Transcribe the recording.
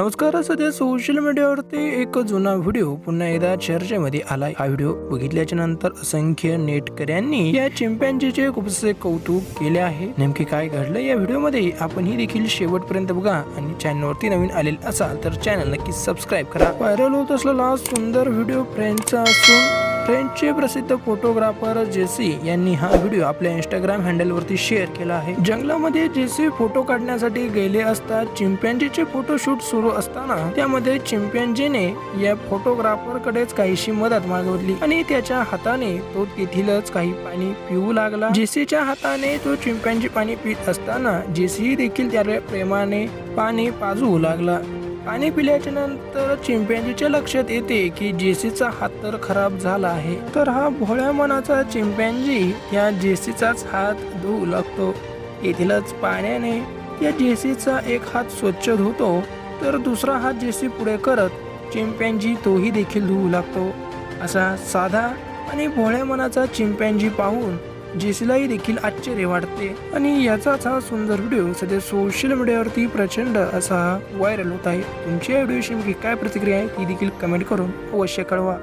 नमस्कार. सध्या सोशल मीडियावरती एक जुना व्हिडिओ पुन्हा एकदा चर्चेमध्ये आलाय. हा व्हिडिओ बघितल्याच्या नंतर असंख्य नेटकऱ्यांनी या चिंपॅन्झीचे खूपसे कौतुक केले आहे. नेमके काय घडलं या व्हिडिओमध्ये आपण ही देखील शेवटपर्यंत बघा आणि चॅनलवरती नवीन आलेले असाल तर चॅनल नक्की सबस्क्राईब करा. व्हायरल होत असलेला सुंदर व्हिडिओ फ्रेंचचा असून फ्रेंचचे प्रसिद्ध फोटोग्राफर जेसी यांनी हा व्हिडिओ आपल्या इंस्टाग्राम हँडलवरती शेअर केला आहे. जंगलामध्ये जेसी फोटो काढण्यासाठी गेले असता चिंपॅन्झीचे फोटोशूट सुरू असताना त्यामध्ये चिंपॅन्झीने या फोटोग्राफर कडेच काहीशी मदत मागितली आणि त्याच्या हाताने तो तेथीलच काही पाणी पिऊ लागला. जेसीच्या हाताने तो चिंपॅन्झी पाणी पित असताना जेसी देखील त्याला प्रेमाने पाणी पाजवू लागला. पाणी पिल्याच्या नंतर चिंपॅन्झीच्या लक्षात येते की जेसीचा हात तर खराब झाला आहे. तर हा भोळ्या मनाचा चिंपॅन्झी या जेसीचाच हात धुवू लागतो. येथीलच पाण्याने या जेसीचा एक हात स्वच्छ धुतो तर दुसरा हात जेसी पुढे करत चिंपॅन्झी तोही देखील धुवू लागतो. असा साधा आणि भोळ्या मनाचा चिंपॅन्झी पाहून जेसीलाही देखील आश्चर्य वाटते आणि याचाच हा सुंदर व्हिडिओ सध्या सोशल मीडियावरती प्रचंड असा व्हायरल होत आहे. तुमच्या व्हिडिओशी काय प्रतिक्रिया आहे ती देखील कमेंट करून अवश्य कळवा.